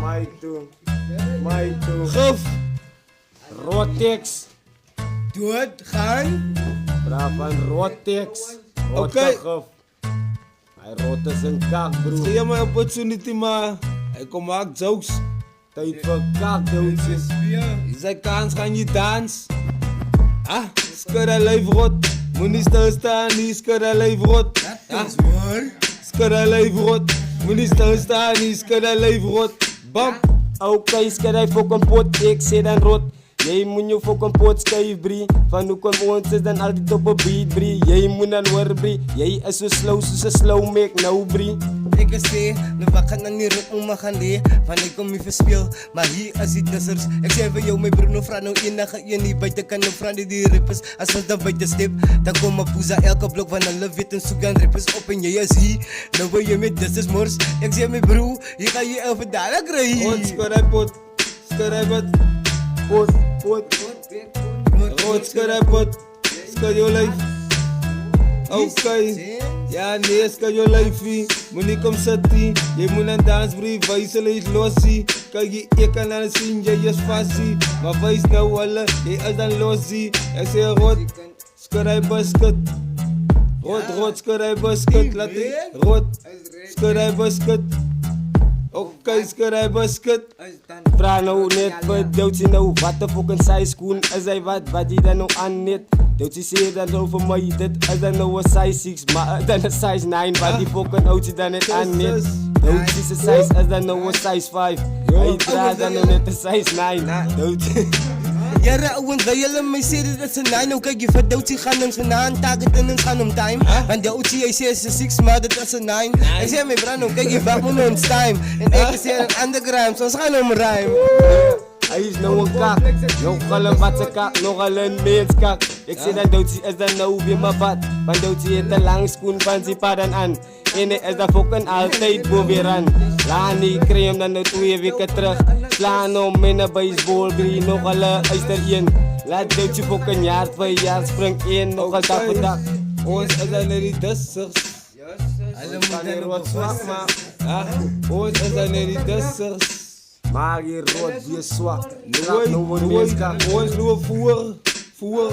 My toe. Gif. Rotex. Dood, gaan. Praat van Rotex. Oké. Gif. Hij rot is een kak, bro. Geef mij opportunity, maar ik kom maak jokes. Tijd voor kakdootjes. Je zei kans, gaan je dans. Ah, skudda lijf rot. Moet niet stilstaan, niet skudda lijf rot. Dat is waar. Skudda lijf rot. Moet niet stilstaan, niet skudda lijf rot. Bam. Oké, skid hij voor een pot, ik zit dan rot. Jij moet je voor een pot schijf, brie. Van hoe kom ons is dan altijd op een beat, brie. Jij moet dan worden, brie. Jij is zo slow, zo slow, make nou, brie. Ik is de wakker naar die ruk magande. Van ik kom je verspeel, maar hier is die dissers. Ik zei van jou, mijn broer, no vrouw, no enige je niet buiten kan, no vrouw die rippers. Als we dan buiten stip, dan kom mijn poesa elke blok van hulle wit en zoek aan rippers op en jij is hier. Nou wil je met dissers mors. Ik zei mijn broer, hier ga je even dadelijk krijgen. Rot, skudda pot. Skudda pot. Pot. Rot, skudda pot. Skudda je lijf. Oké. Ja, nee, skudda je lijfie. Moet niet kom zitten. Je moet een dansbrief, wijzen is losie. Kijk je, ik kan aan zien, jij is fastie. Maar wijs nou alle, jij is dan losie. Ik zeg rot, skudda je basket. Rot, skudda je basket. Laat ik, rot, skudda je basket. Oké, skudda je basket. Vraag nou net, wat doet ze nou? Wat de fucking size schoen is hij wat hij dan nou aan net? Doet ze zeer dan over mij, dit is dan nou een size 6, maar dan een size 9. Wat die fucking houdt ze dan net aan net? Doet ze size is dan nou een size 5. Hij draagt dan nou net een size 9. Doet ze. Ja, ouwens, wij jullie mij zeggen dat ze nine. Ook kijk je van Doutsie gaan ons vandaan, taken en ons gaan om time. Want Doutsie, hij zegt ze 6, maar dat is een 9. Ik zeg mijn brand, kijk je wacht me ons time. En ik zeg een underground, soms gaan om rijm. Hij is nou een kak, nogal een watse kak, nogal een menskak. Ik zeg dat Doutsie is dan nou weer mijn bad. Want Doutsie heeft een lange schoen van zijn paden aan. En hij is dan fucking altijd weer aan. Lani kreeg hem dan nou 2 weken terug. Slaan om in een baseball, brie nogal een uister in. Laat Doutsie fucking jaar, 2 jaar spring in, nogal dag voor dag. Ons is dan net die dissers. Ons kan hier wat zwak, maar ons is dan net die dissers. Maar hier rood, weer zwak. Ons doen voer.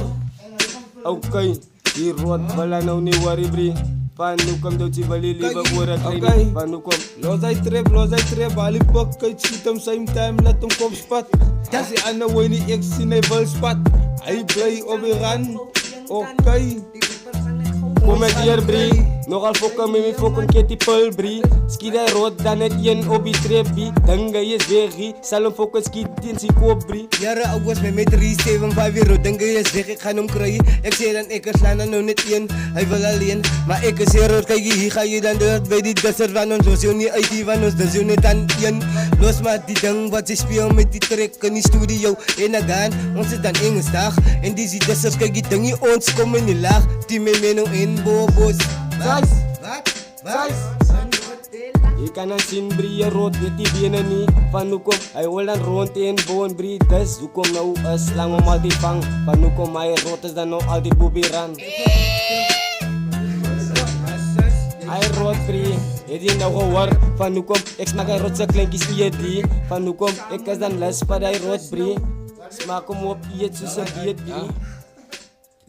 Oké, hier rood, bala nou niet worry, brie. Van nu komt Doutsie wel liever oren krijgen. Van nu komt. Los hij trip, Ali pak, kijk, schiet hem same time, let hem kop spat. Als hij aan de way niet, ik zie hij wel spat. Hij blij op de rand, oké. Kom met hier, brie. Nogal fokken met mijn fokken kitty pul, brie. Ski hij rood, dan het jen op die trip, brie. Dan ga je zweggie, zal hem fokken ski in zijn kop, brie. Ja, ouwens, mijn meter is 7-5 weer, denk je is weg, ik ga hem krijgen. Ik zeg dan, ik slaan dan nou net in, hij wil alleen. Maar ik is hier rood, kijk je, hier ga je dan door bij die dessert van ons. Los je niet uit die van ons, dus je niet aan in. Los maar die ding wat ze speel met die track in die studio. En dan gaan, ons is dan Engelsdag. En die zie dessert, kijk je ding, ons komen niet laag. Die me nou in, bobos. Wat? Je kan dan zien, brie, je rood, weet die benen niet. Van hoe kom, hij wil dan rond in boon, brie. Dus hoe kom nou, slang om al die vang. Van hoe kom hij rood is dan nou al die boebiran. Hij rood, brie. Heb je nou gehoord? Van hoe kom, ik smaak hij rood zijn klinkjes die. Van hoe kom, ik is dan les van hij rood, brie. Smaak hem op, eet zoals een beet, brie.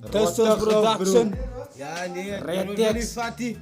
Dessers production. Ja, nee, Retex. Fatty.